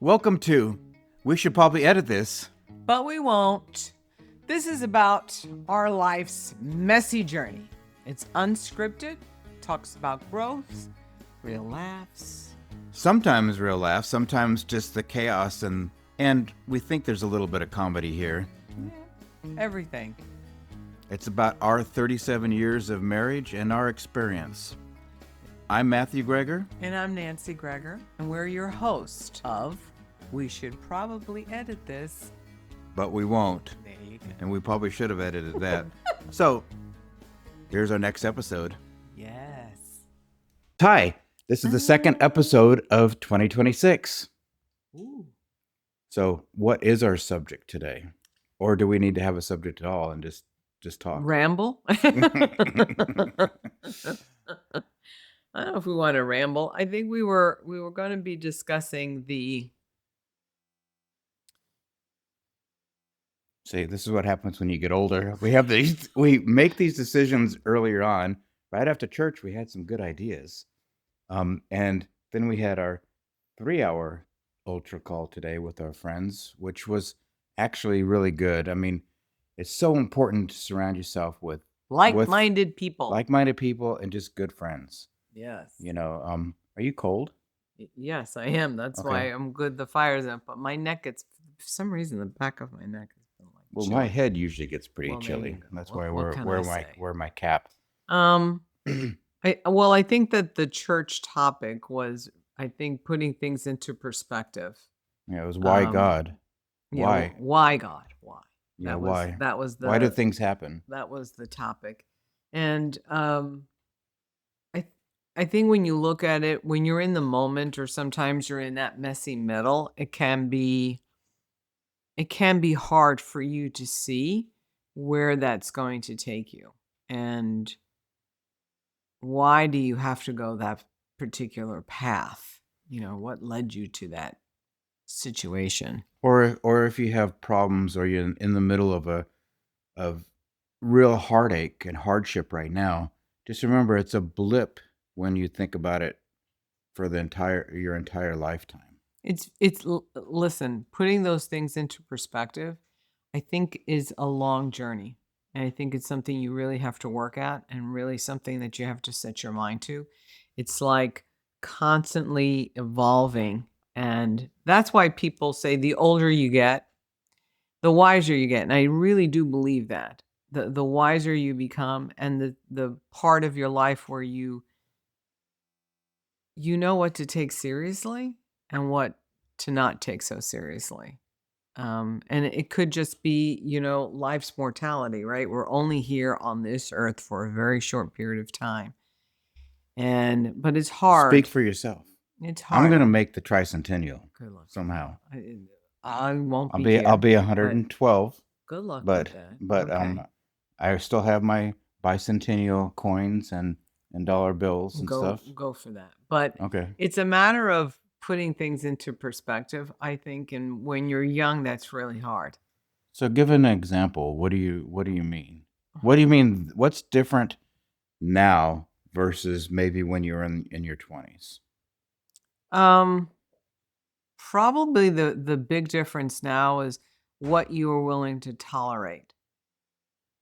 Welcome to We Should Probably Edit This. But we won't. This is about our life's messy journey. It's unscripted, talks about growth, real laughs. Sometimes real laughs, sometimes just the chaos, and we think there's a little bit of comedy here. Yeah, everything. It's about our 37 years of marriage and our experience. I'm Matthew Greger. And I'm Nancy Greger, and we're your host of We Should Probably Edit This. But we won't. There you go. And we probably should have edited that. So, here's our next episode. Yes. Hi, this is the second episode of 2026. Ooh. So, what is our subject today? Or do we need to have a subject at all and just talk? Ramble? I don't know if we want to ramble. I think we were going to be discussing the... See, this is what happens when you get older. We make these decisions earlier on. Right after church, we had some good ideas. And then we had our 3-hour ultra call today with our friends, which was actually really good. I mean, it's so important to surround yourself with like-minded people. Like-minded people and just good friends. Yes. You know, are you cold? Yes, I am. That's why I'm good. The fire's up, but my neck gets, for some reason, the back of my neck has been like Well, chilly. my head usually gets pretty Well, chilly. maybe. That's What- why what can I wear say? my cap. I think that the church topic was, I think, putting things into perspective. Yeah, it was why God. Yeah, Why? Why God? Why? Yeah, That was, why? That was the. Why do things happen? That was the topic, and I think when you look at it, when you're in the moment, or sometimes you're in that messy middle, it can be hard for you to see where that's going to take you, and why do you have to go that particular path? You know, what led you to that situation? Or if you have problems or you're in the middle of real heartache and hardship right now, just remember it's a blip when you think about it for your entire lifetime. Listen, putting those things into perspective, I think, is a long journey. And I think it's something you really have to work at, and really something that you have to set your mind to. It's like constantly evolving. And that's why people say the older you get, the wiser you get. And I really do believe that. The wiser you become, and the part of your life where you know what to take seriously and what to not take so seriously. And it could just be, life's mortality, right? We're only here on this earth for a very short period of time. But it's hard. Speak for yourself. It's hard. I'm going to make the tricentennial Good luck. somehow. I won't be here. I'll be 112. Good luck But with that. but Okay. I still have my bicentennial coins and dollar bills and stuff. Go for that. But Okay. it's a matter of putting things into perspective, I think. And when you're young, that's really hard. So give an example. What do you mean? What do you mean? What's different now versus maybe when you were in your 20s? Probably the big difference now is what you are willing to tolerate.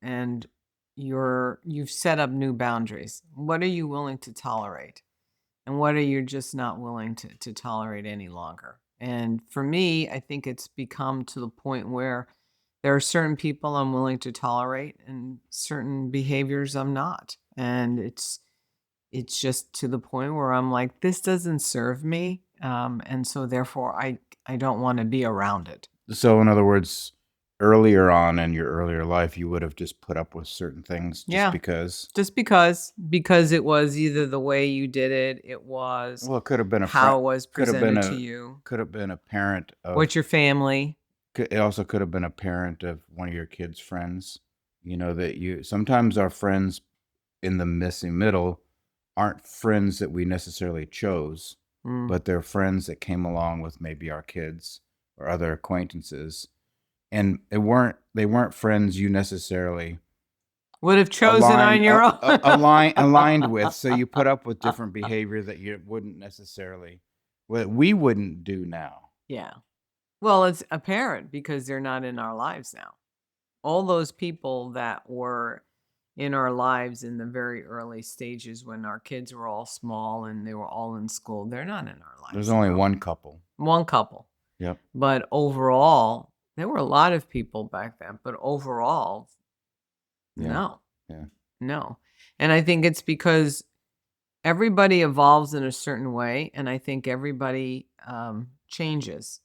And you've set up new boundaries. What are you willing to tolerate? And what are you just not willing to tolerate any longer? And for me, I think it's become to the point where there are certain people I'm willing to tolerate and certain behaviors I'm not. And it's just to the point where I'm like, this doesn't serve me. And so therefore I don't want to be around it. So in other words, earlier on in your earlier life, you would have just put up with certain things just because. Just because it was either the way you did it, it was Well, it could have been how it was presented to you. Could have been a parent of. What's your family? It also could have been a parent of one of your kids' friends. You know that sometimes our friends in the missing middle aren't friends that we necessarily chose, but they're friends that came along with maybe our kids or other acquaintances, and they weren't friends you necessarily would have chosen on your own. aligned with. So you put up with different behavior that you wouldn't necessarily, what we wouldn't do now. Yeah. Well, it's apparent because they're not in our lives now. All those people that were in our lives in the very early stages when our kids were all small and they were all in school, they're not in our There's lives only now. one couple. One couple. Yep. But overall, there were a lot of people back then, but overall, Yeah. no, Yeah. no. And I think it's because everybody evolves in a certain way, and I think everybody changes.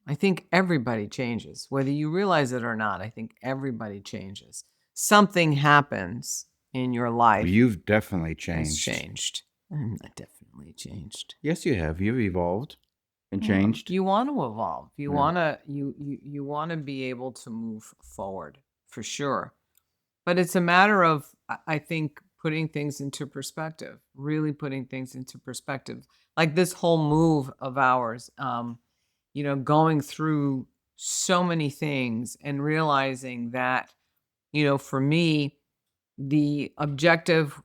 I think everybody changes, whether you realize it or not. I think everybody changes. Something happens in your Well, life you've definitely has changed. changed. I definitely changed. Yes, you have. You've evolved and Yeah, changed. you want to evolve. You Yeah. want to you want to be able to move forward for sure. But it's a matter of I think putting things into perspective, really putting things into perspective. Like this whole move of ours, going through so many things and realizing that, for me, the objective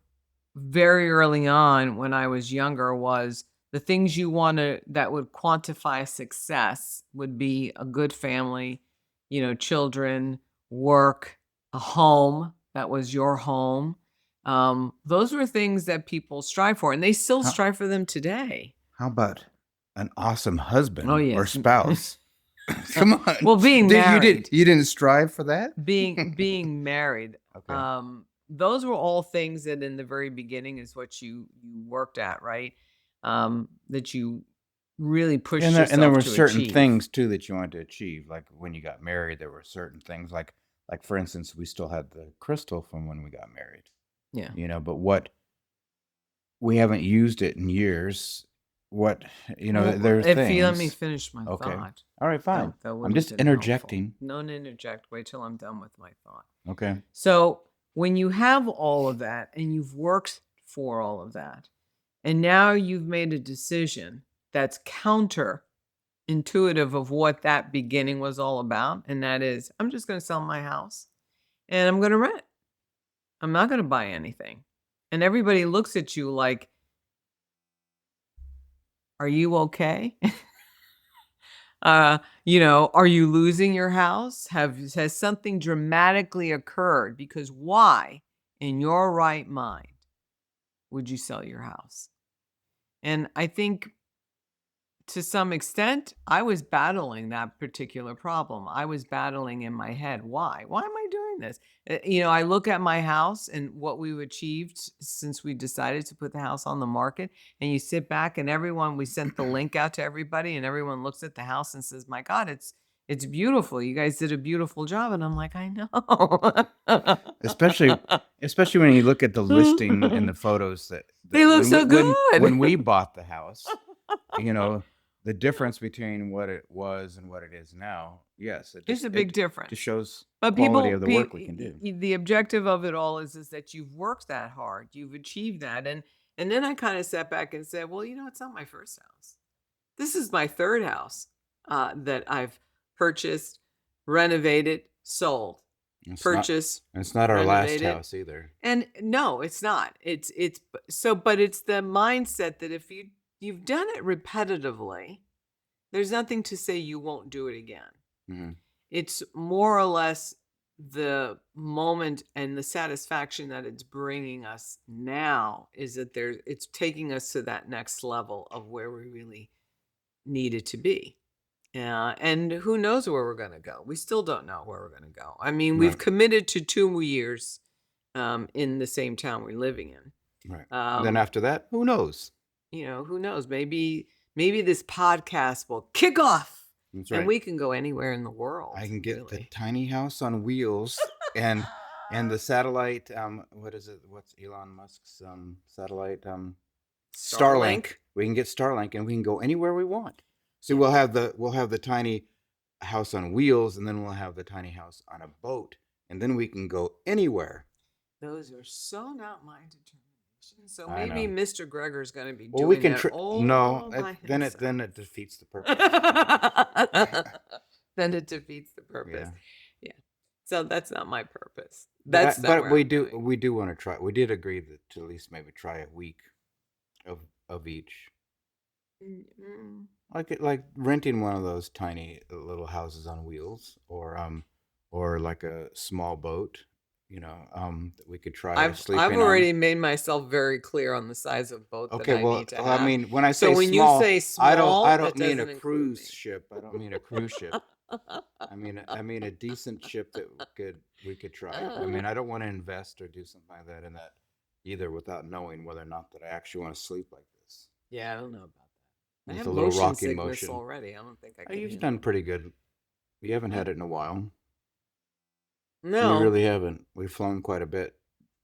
very early on when I was younger was the things you want to that would quantify success would be a good family, children, work, a home that was your home. Those were things that people strive for, and they still How, strive for them today. how about an awesome Oh husband or yes. spouse? Come on. Well, being married. You didn't strive for that? Being married, Okay. those were all things that in the very beginning is what you worked at, right? That you really pushed And there yourself were to certain achieve. things too that you wanted to achieve. Like when you got married, there were certain things like for instance, we still had the crystal from when we got married. Yeah. But what we haven't used it in years. What Well, there are if you let me things. finish my Okay. thought, All right, fine. that would I'm have just been helpful. interjecting. Don't interject. Wait till I'm done with my thought. Okay. So when you have all of that and you've worked for all of that, and now you've made a decision that's counterintuitive of what that beginning was all about, and that is, I'm just going to sell my house and I'm going to rent. I'm not going to buy anything. And everybody looks at you like, are you okay? Are you losing your house? Has something dramatically occurred? Because why, in your right mind, would you sell your house? And I think to some extent, I was battling that particular problem. I was battling in my head. Why? Why am I doing this? I look at my house and what we've achieved since we decided to put the house on the market. And you sit back and we sent the link out to everybody, and everyone looks at the house and says, "My God, it's beautiful. You guys did a beautiful job." And I'm like, I know. especially when you look at the listing and the photos that They look so good. when we bought the house, the difference between what it was and what it is now. Yes, It's a big difference. Just shows But quality of the work we can do. The objective of it all is that you've worked that hard, you've achieved that, and then I kind of sat back and said, well, it's not my first house. This is my third house that I've purchased, renovated, sold, purchased. It's not our last renovated. house either. And no, it's not. But it's the mindset that if you've done it repetitively, there's nothing to say you won't do it again. Mm-hmm. It's more or less the moment and the satisfaction that it's bringing us now is that it's taking us to that next level of where we really needed to be. And who knows where we're going to go? We still don't know where we're going to go. I mean, we've committed to 2 years in the same town we're living in. Right. Then after that, who knows? Who knows? Maybe this podcast will kick off. That's right. And we can go anywhere in the world. I can get the tiny house on wheels and the satellite. What is it? What's Elon Musk's satellite? Starlink. We can get Starlink, and we can go anywhere we want. So we'll have the tiny house on wheels, and then we'll have the tiny house on a boat, and then we can go anywhere. Those are so not my determination. So maybe Mr. Gregor's going to be doing we can that. Then it defeats the purpose. Then it defeats the purpose. Yeah. So that's not my purpose. But we do want to try. We did agree to at least maybe try a week of each. Mm. like renting one of those tiny little houses on wheels, or like a small boat, that we could try I've sleeping on. already made myself very clear on the size of boat that Okay, I well, need to I have. mean, when I So say when you small, say I small, don't that mean a doesn't include cruise me. ship. I don't mean a cruise ship. I mean a decent ship that we could try. I Uh, mean, I don't want to invest or do something like that in that either without knowing whether or not that I actually want to sleep like this. yeah, I don't know about that. I With have a little motion rocking sickness motion. already. I don't think I Oh, could you've handle done pretty good. You haven't it. had it in a while. You No, really haven't. We've flown quite a bit,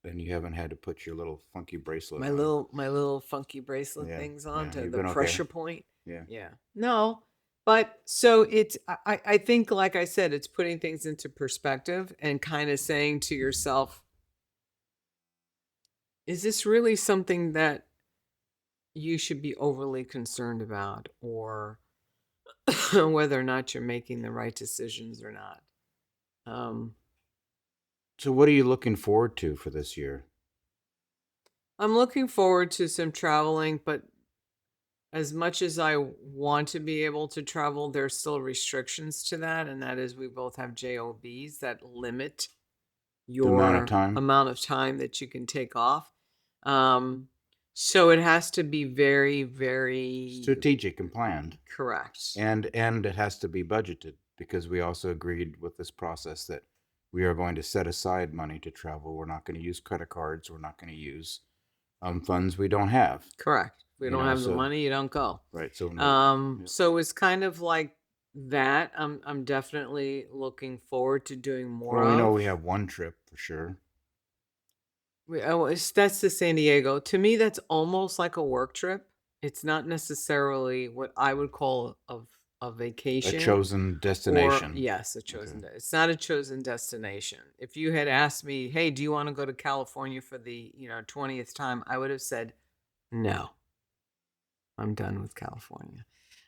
and you haven't had to put your little funky bracelet on. my little funky bracelet Yeah, things on yeah, to you've the been okay. pressure point. Yeah. Yeah. No. But so it's I think like I said, it's putting things into perspective and kind of saying to yourself, is this really something that you should be overly concerned about, or whether or not you're making the right decisions or not? Um, So, what are you looking forward to for this year? I'm looking forward to some traveling, but as much as I want to be able to travel, there's still restrictions to that, and that is we both have jobs that limit The amount of your time? amount of time that you can take off. Um, so it has to be very, very Strategic and planned. correct. And it has to be budgeted because we also agreed with this process that we are going to set aside money to travel. We're not going to use credit cards. We're not going to use funds we don't have. Correct. If we don't have the So money, you don't go. right. So no. Yep. So it's kind of like that. I'm definitely looking forward to doing more Well, we know of. we have one trip for sure. That's to San Diego. To me, that's almost like a work trip. It's not necessarily what I would call a A vacation, chosen or destination. yes, a Okay. chosen. It's not a chosen destination. If you had asked me, "Hey, do you want to go to California for the 20th time?" I would have said, "No, I'm done with California.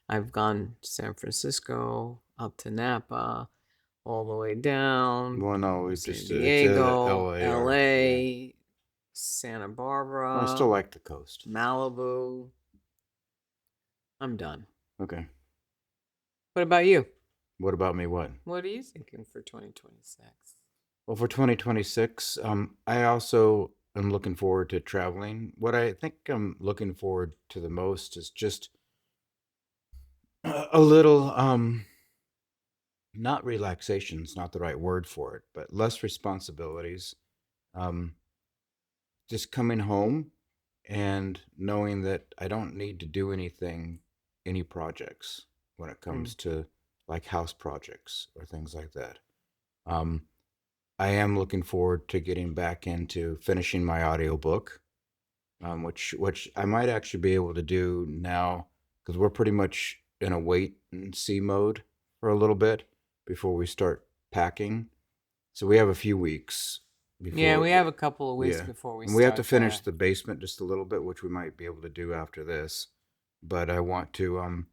I've gone to San Francisco, up to Napa, all the way down, Well, no, we San just it's Diego, L.A. or yeah. LA, Santa Well, I still Barbara, like the coast. Malibu. I'm done. Okay. What about you? What about me? What? What are you thinking for 2026? Well, for 2026, I also am looking forward to traveling. What I think I'm looking forward to the most is just a little, not relaxation's not the right word for it, but less responsibilities. Um, just coming home and knowing that I don't need to do any projects when it Mm. comes to like house projects or things like that. Um, I am looking forward to getting back into finishing my audiobook, which I might actually be able to do now because we're pretty much in a wait and see mode for a little bit before we start packing. So we have a few weeks Yeah, before, we have a couple of weeks yeah, before we and we have to start finish that. the basement just a little bit, which we might be able to do after this. But I want to.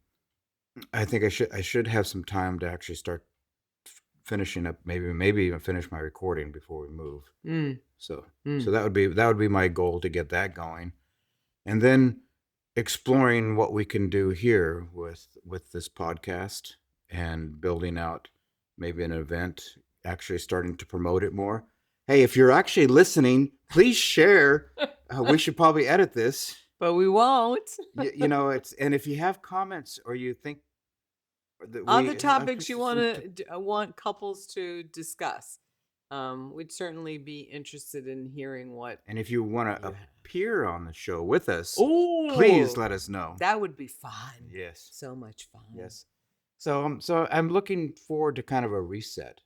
I think I should have some time to actually start finishing up. Maybe even finish my recording before we move. Mm, So mm. that would be my goal to get that going, and then exploring what we can do here with this podcast and building out maybe an event, actually starting to promote it more. Hey, if you're actually listening, please share. We should probably edit this. But we won't. It's, and if you have comments or you think that Other we topics you want couples to discuss. We'd certainly be interested in hearing what and if you want to you have. appear on the show with us, please Oh, let us know. that would be fun. Yes. So much fun. Yes. So I'm looking forward to kind of a reset.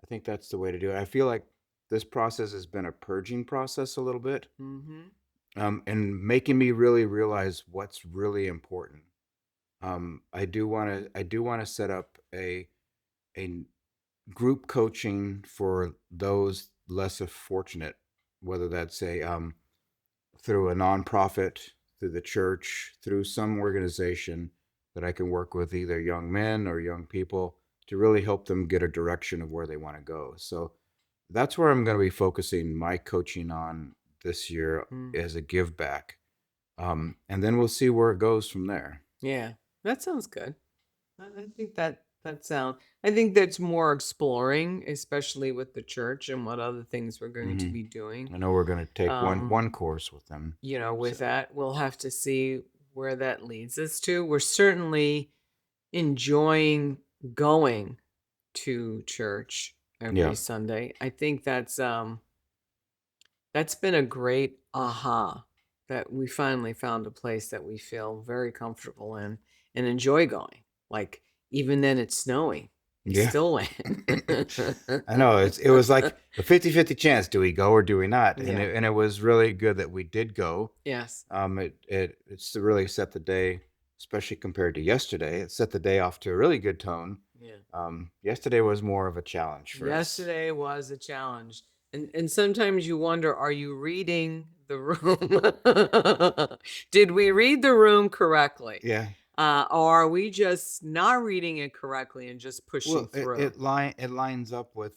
I think that's the way to do it. I feel like this process has been a purging process a little bit, Mm-hmm. and making me really realize what's really important. I do want to set up a group coaching for those less fortunate, whether that's through a nonprofit, through the church, through some organization that I can work with either young men or young people to really help them get a direction of where they want to go. So that's where I'm going to be focusing my coaching on this year Mm. as a give back. And then we'll see where it goes from there. Yeah, that sounds good. I think that sound. I think that's more exploring, especially with the church and what other things we're going to Hmm. be doing. I know we're going to take Um, one course with them. with So that, we'll have to see where that leads us to. We're certainly enjoying going to church every yeah, Sunday. I think that's been a great aha that we finally found a place that we feel very comfortable in and enjoy going. Like even then it's snowing. We yeah. still went. I know it was like a 50-50 chance. Do we go or do we not? Yeah. And it was really good that we did go. Yes. It's really set the day, especially compared to yesterday. It set the day off to a really good tone. Yeah. Yesterday was more of a challenge for us. Yesterday was a challenge. And sometimes you wonder, are you reading the room? Did we read the room correctly? Yeah. Or are we just not reading it correctly and just pushing Well, through? it lines up with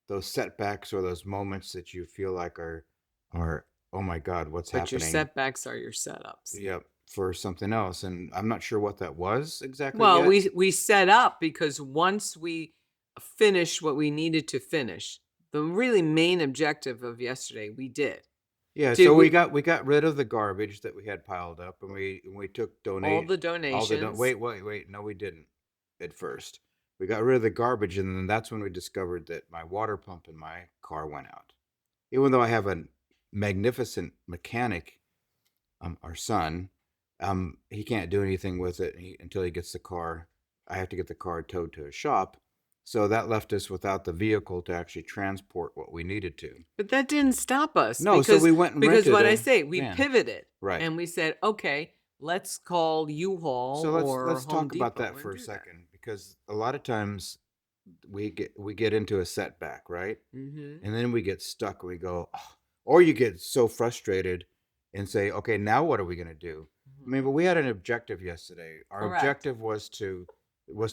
those setbacks or those moments that you feel like are oh my God, what's But your happening? setbacks are your setups. Yep, for something else, and I'm not sure what that was exactly Well, yet. we set up because once we finished what we needed to finish, the really main objective of yesterday, we did. Yeah, Did so we we got rid of the garbage that we had piled up, and we took all donate the all the donations? wait, no, we didn't at first. We got rid of the garbage, and then that's when we discovered that my water pump in my car went out. Even though I have a magnificent mechanic, our son, he can't do anything with it until he gets the car. I have to get the car towed to a shop. So that left us without the vehicle to actually transport what we needed to. But that didn't stop us No, so we went and because rented what I a say, we van. pivoted Right. and we said, okay, let's call So U-Haul or let's Home talk about Depot that and for a do that. second because a lot of times we get into a setback, right? Mm-hmm. And then we get stuck. We go, "Oh," or you get so frustrated and say, "Okay, now what are we going to do?" I Hmm. mean, but we had an objective yesterday. Our Correct. objective was to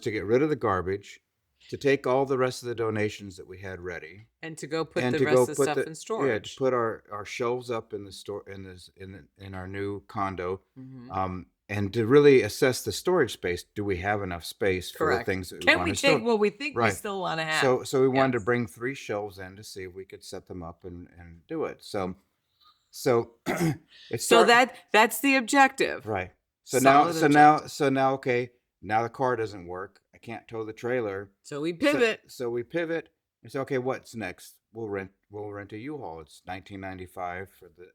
get rid of the garbage, to take all the rest of the donations that we had ready, And to go put and the to go rest of the put stuff the in yeah to storage. put our shelves up in the store in our new condo, Hmm. and to really assess the storage space. Do we have enough space for the Correct. things that we Can want we to take store? what we think we Right. still want to have? So we wanted to Yes. bring 3 shelves in to see if we could set them up and do it. So it So start that's the objective. right. Solid objective. So now okay, now the car doesn't work. I can't tow the trailer. So we pivot. So we pivot and say, okay, what's next? We'll rent a U-Haul. It's 19.95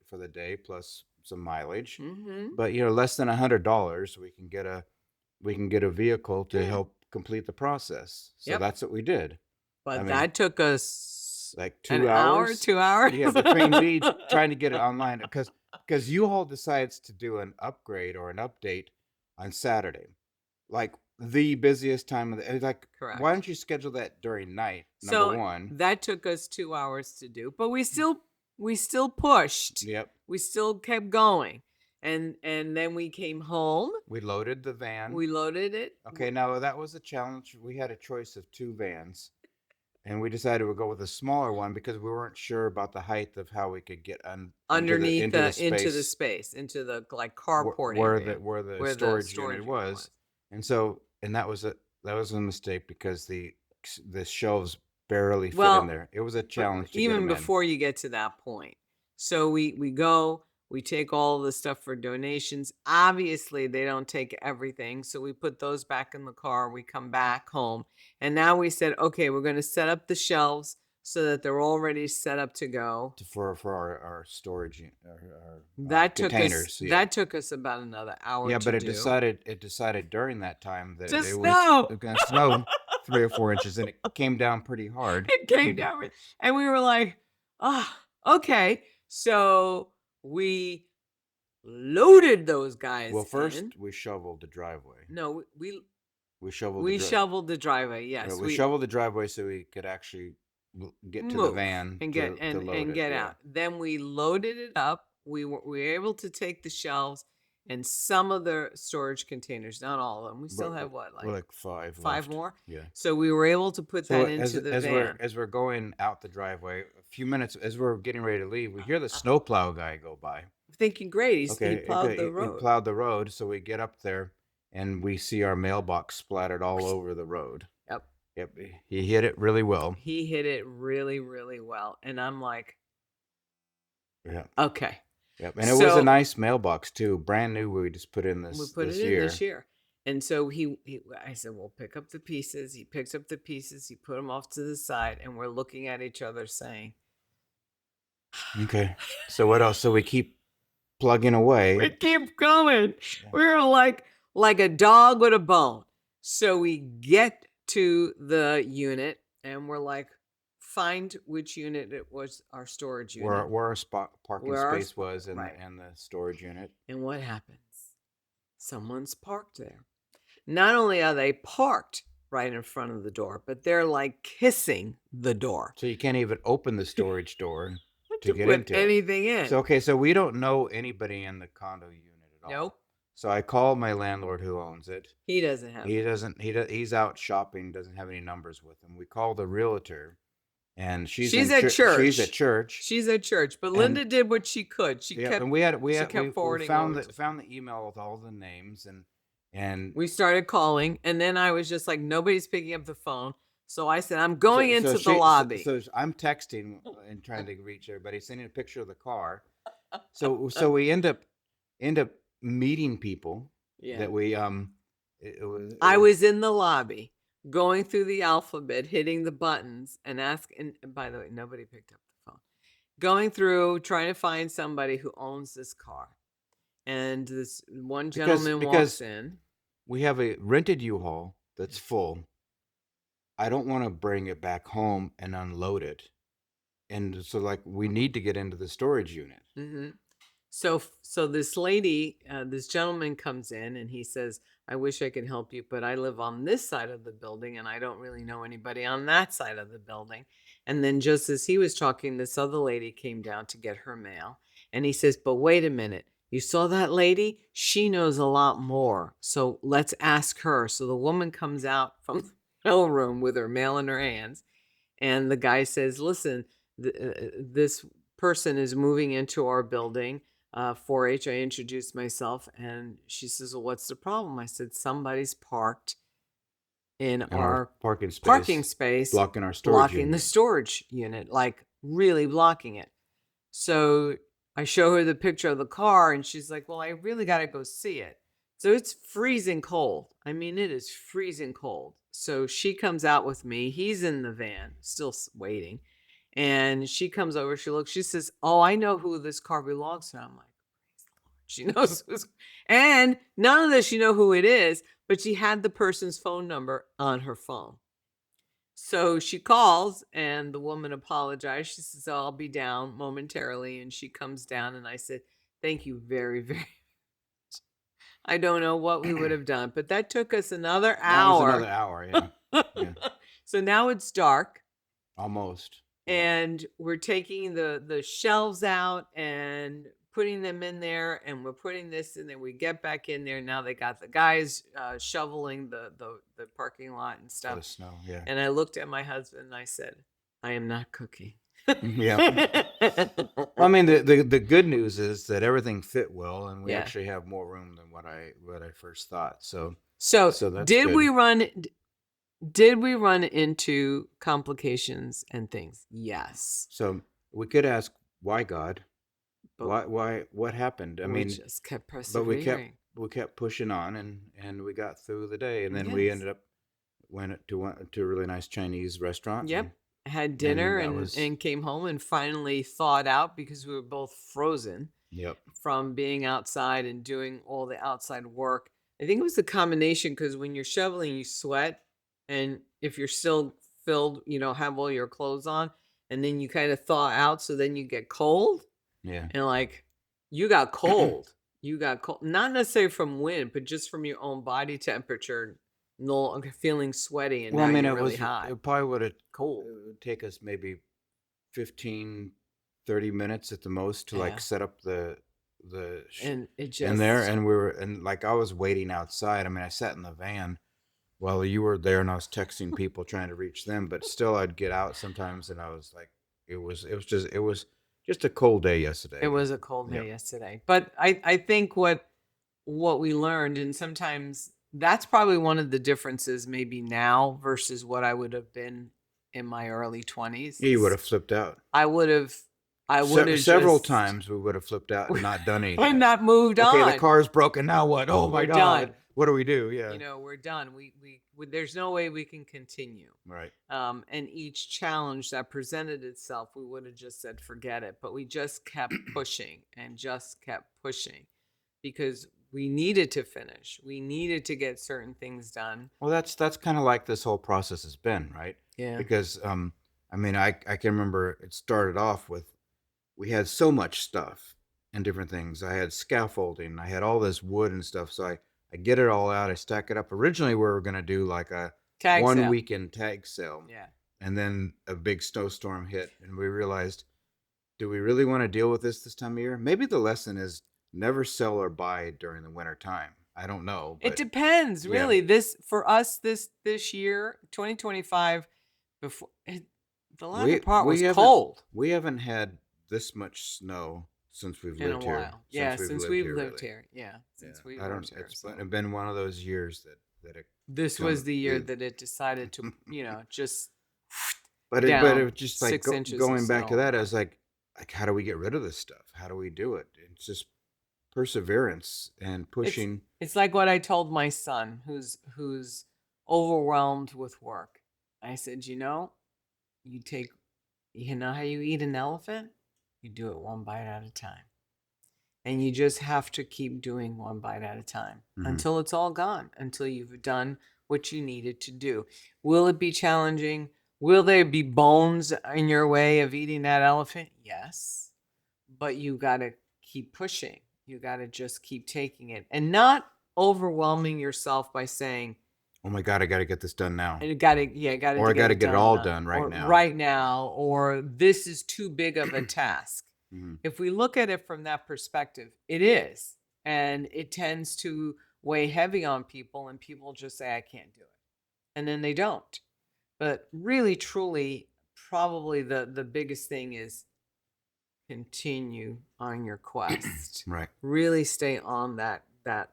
for the day plus some mileage. Hmm. But less than $100, we can get a vehicle to Yeah. help complete the process. So Yep. that's what we did. I But mean, that took us like an 2 hour, hours. 2 hours. Yeah, between me trying to get it online because U-Haul decides to do an upgrade or an update on Saturday, like the busiest time of the like. Why Correct. don't you schedule that during night? Number So one. that took us 2 hours to do, but we still pushed. Yep. We still kept going. And then we came home. We loaded the van. We loaded it. Okay, now that was a challenge. We had a choice of 2 vans, and we decided we'd go with a smaller one because we weren't sure about the height of how we could get Underneath into the the into the space space, into the like carport area where the where the storage unit storage unit was. was. And so and that was a mistake because the shelves barely fit in Well, there. It was a but challenge to get even them in. before you get to that point. So we go, we take all the stuff for donations. Obviously, they don't take everything. So we put those back in the car. We come back home. And now we said, okay, we're going to set up the shelves so that they're already set up to go. For our storage our That took us containers. Yeah. that took us about another hour Yeah, to but do. it decided during that time that To it was snow. going to snow 3 or 4 inches, and it came down pretty hard. It came down and we were like, "Ah, okay." So we loaded those Well, guys in. first we shoveled the driveway. No, we We shoveled the we dri- shoveled the driveway. Yes, we we shoveled the driveway so we could actually get to the move van and get to load and it. get Yeah. out. Then we loaded it up. We were able to take the shelves and some of the storage containers, not all of them. We still have what, We're like like 5 five left. more? Yeah. So we were able to put So that into the van. as we're going out the driveway, a few minutes as we're getting ready to leave, we hear the snowplow guy go by. Thinking, great, he Okay, plowed the he road. plowed the road, so we get up there, and we see our mailbox splattered all over the road. Yep. Yep, he hit it really well. He hit it really, really well. And I'm like, Yeah. okay. Yep. And it was a So nice mailbox too, brand new. We just put in we this put it this in year. this year. And so I said, well, pick up the pieces. He picks up the pieces. He put them off to the side. And we're looking at each other saying, Okay. So what else? So we keep plugging away. we keep going. Yeah. We're like a dog with a bone. So we get to the unit and we're like, find which unit it was, our storage unit. Where our parking space was in right. the storage unit. And what happens? Someone's parked there. Not only are they parked right in front of the door, but they're like kissing the door. So you can't even open the storage door to get put into anything in. So okay, so we don't know anybody in the condo unit at all. Nope. So I called my landlord who owns it. He doesn't have. He's out shopping, doesn't have any numbers with him. We called the realtor, and she's at church. She's at church. She's at church, but Linda did what she could. She kept. And we kept forwarding. Found the email with all the names, and we started calling, and then I was just like, nobody's picking up the phone. So I said, I'm going into the lobby. So I'm texting and trying to reach everybody, sending a picture of the car. So we end up meeting people that we I was in the lobby going through the alphabet, hitting the buttons and asking. And by the way, nobody picked up the phone. Going through trying to find somebody who owns this car, and this one gentleman walks in. We have a rented U-Haul that's full. I don't want to bring it back home and unload it, and so like we need to get into the storage unit. Mm-hmm. So this lady, this gentleman comes in and he says, I wish I could help you, but I live on this side of the building and I don't really know anybody on that side of the building. And then just as he was talking, this other lady came down to get her mail. And he says, but wait a minute, you saw that lady? She knows a lot more. So let's ask her. So the woman comes out from the mail room with her mail in her hands. And the guy says, listen, this person is moving into our building. 4-H, I introduced myself, and she says, well, what's the problem? I said, somebody's parked in our parking space, blocking our storage unit. The storage unit, like really blocking it. So I show her the picture of the car, and she's like, well, I really got to go see it. So it's freezing cold. I mean, it is freezing cold. So she comes out with me. He's in the van, still waiting. And she comes over, she looks, she says, oh, I know who this car belongs to. I'm like, praise the Lord. She knows who's, and not only does she know who it is, but she had the person's phone number on her phone. So she calls and the woman apologized. She says, oh, I'll be down momentarily. And she comes down and I said, thank you very, very much. I don't know what we would have done, but that took us another hour. That was another hour, yeah. Yeah. So now it's dark. Almost. And we're taking the shelves out and putting them in there, and we're putting this in there. We get back in there. Now they got the guys shoveling the parking lot and stuff. The snow, yeah. And I looked at my husband and I said, I am not cooking. Yeah. Well, I mean, the good news is that everything fit well, and we actually have more room than what I first thought. So that's did good. Did we run into complications and things? Yes. So we could ask, why God? Why? What happened? I mean, we just kept persevering. But we kept pushing on, and we got through the day, and then we ended up went to a really nice Chinese restaurant. Yep. Had dinner and came home and finally thawed out because we were both frozen. Yep. From being outside and doing all the outside work. I think it was a combination because when you're shoveling, you sweat. And if you're still filled, have all your clothes on, and then you kind of thaw out, so then you get cold. Yeah. And like, you got cold. You got cold, not necessarily from wind, but just from your own body temperature, feeling sweaty and really hot. It probably would have cold. It would take us maybe 15, 30 minutes at the most to like set up and it just in there, and like I was waiting outside. I mean, I sat in the van while you were there, and I was texting people trying to reach them, but still I'd get out sometimes, and I was like, it was just a cold day yesterday. It was a cold day yesterday. But I think what we learned, and sometimes that's probably one of the differences maybe now versus what I would have been in my early 20s. Yeah, you would have flipped out. I would have Several just times we would have flipped out and not done we're anything. not moved Okay, the on. car's broken. Now what? Oh my We're God. done. What do we do? Yeah. We're done. There's no way we can continue. Right. And each challenge that presented itself, we would have just said, forget it. But we just kept pushing and just kept pushing because we needed to finish. We needed to get certain things done. Well, that's kind of like this whole process has been, right? Yeah. Because I mean, I can remember it started off with we had so much stuff and different things. I had scaffolding, I had all this wood and stuff. So I get it all out, I stack it up. Originally, we were going to do like a Tag one sale. weekend tag sale. Yeah. And then a big snowstorm hit, and we realized, do we really want to deal with this time of year? Maybe the lesson is never sell or buy during the winter time. I don't know. It But depends, yeah. really. This for us this year, 2025, before the latter part was cold We haven't had this much snow since we've in a lived here. while. Yeah, since we've lived here. Yeah, since we've I don't. lived here. It's So been one of those years that it this come- was the year it- that it decided to, just But it down was just like 6 inches of going back to snow. that. I was like, how do we get rid of this stuff? How do we do it? It's just perseverance and pushing. It's like what I told my son, who's overwhelmed with work. I said, you know how you eat an elephant? You do it one bite at a time. And you just have to keep doing one bite at a time until it's all gone, until you've done what you needed to do. Will it be challenging? Will there be bones in your way of eating that elephant? Yes. But you got to keep pushing. You got to just keep taking it and not overwhelming yourself by saying, Oh my God, I got to get this done now. or I got to get it all done right now. Right now, or this is too big of a task. Mhm. If we look at it from that perspective, it is. And it tends to weigh heavy on people, and people just say, I can't do it. And then they don't. But really, truly, probably the biggest thing is continue on your quest. Right. Really stay on that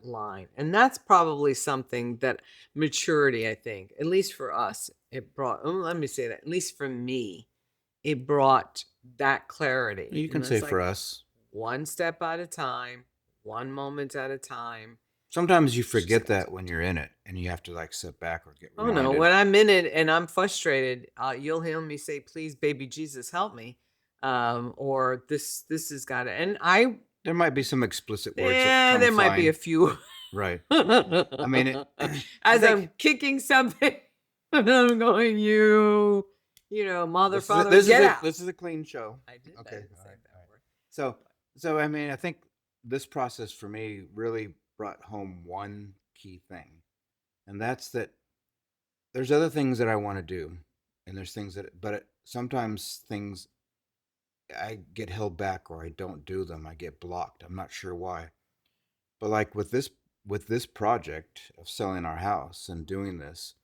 line. And that's probably something that maturity, I think, at least for us, it brought, let me say that, at least for me, it brought that clarity. You can And say it's for like, us. one step at a time, one moment at a time. Sometimes you forget just- that when you're in it, and you have to like sit back or get Oh reminded. no, when I'm in it and I'm frustrated, you'll hear me say, please, baby Jesus, help me. Or this has got to, and There might be some explicit words. yeah, that there come might be a flying. few. Right. I mean, as like- I'm kicking something, and I'm going, mother, father, get out. This is a clean show. I did. Okay. I didn't All say right, that all right. word. So I mean, I think this process for me really brought home one key thing, and that's that there's other things that I want to do, and there's things sometimes things I get held back or I don't do them. I get blocked. I'm not sure why. But like with this project of selling our house and doing this,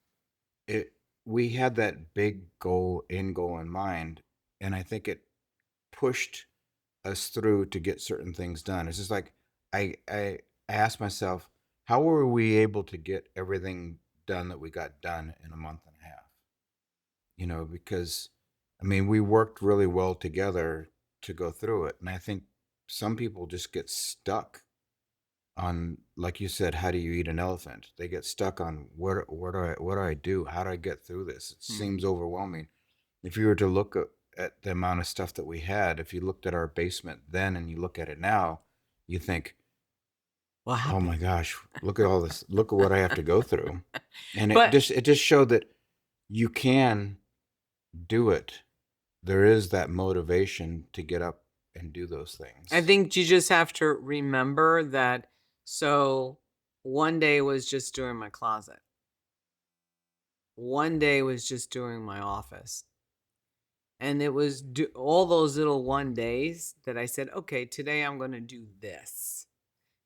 we had that big goal in mind, and I think it pushed us through to get certain things done. It's just like I asked myself, how were we able to get everything done that we got done in a month and a half? Because I mean, we worked really well together to go through it, and I think some people just get stuck on, like you said, how do you eat an elephant? They get stuck on what do I do? How do I get through this? It seems overwhelming. If you were to look at the amount of stuff that we had, if you looked at our basement then and you look at it now, you think, What oh happened? my gosh, look at all this. Look at what I have to go through. And But- it just showed that you can do it. There is that motivation to get up and do those things. I think you just have to remember that. So one day was just doing my closet. One day was just doing my office. And it was all those little one days that I said, okay, today I'm going to do this.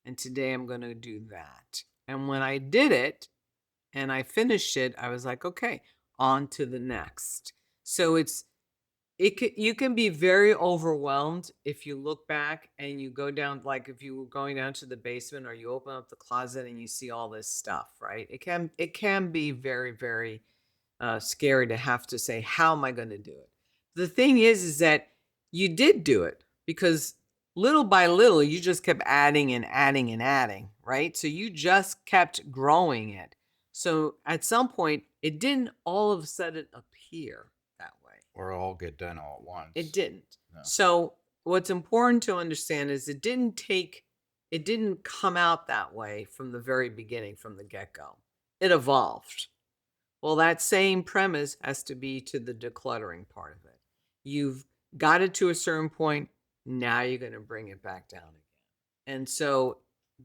And today I'm going to do that. And when I did it and I finished it, I was like, okay, on to the next. So it's You can be very overwhelmed if you look back and you go down, like if you were going down to the basement or you open up the closet and you see all this stuff, right? It can be very, very scary to have to say, how am I going to do it? The thing is that you did do it because little by little, you just kept adding and adding and adding, right? So you just kept growing it. So at some point, it didn't all of a sudden appear that way. Or all get done all at once. It didn't. No. So what's important to understand is it didn't come out that way from the very beginning, from the get-go. It evolved. Well, that same premise has to be to the decluttering part of it. You've got it to a certain point. Now you're going to bring it back down again. And so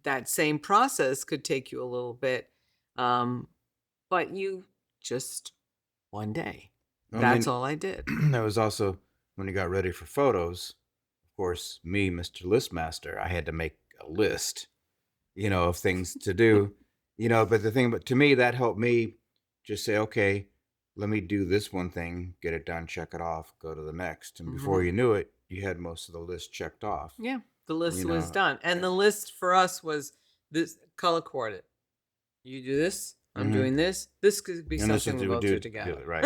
that same process could take you a little bit, but you just one day. That's all I did. That was also when you got ready for photos. Of course, me, Mr. Listmaster, I had to make a list, of things to do, but to me, that helped me just say, okay, let me do this one thing, get it done, check it off, go to the next. And before you knew it, you had most of the list checked off. Yeah, the list was done. And the list for us was this color coordinate. You do this, I'm doing this. This could be something we'll go through together. Right.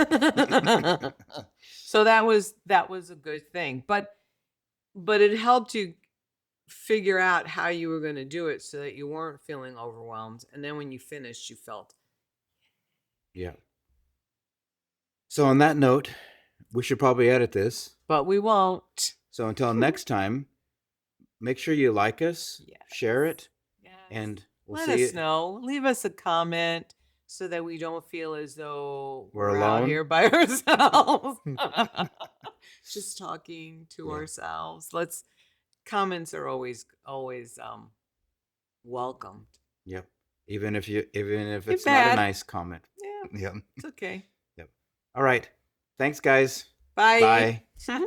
So that was a good thing. But it helped you figure out how you were going to do it so that you weren't feeling overwhelmed. And then when you finished, you felt. Yeah. So on that note, we should probably edit this. But we won't. So until next time, make sure you like us, share it, and we'll let us know. Leave us a comment so that we don't feel as though we're alone out here by ourselves. Just talking to ourselves. Comments are always welcomed. Yep. Even if it's not a nice comment. Yeah. Yep. It's okay. Yep. All right. Thanks, guys. Bye. Bye.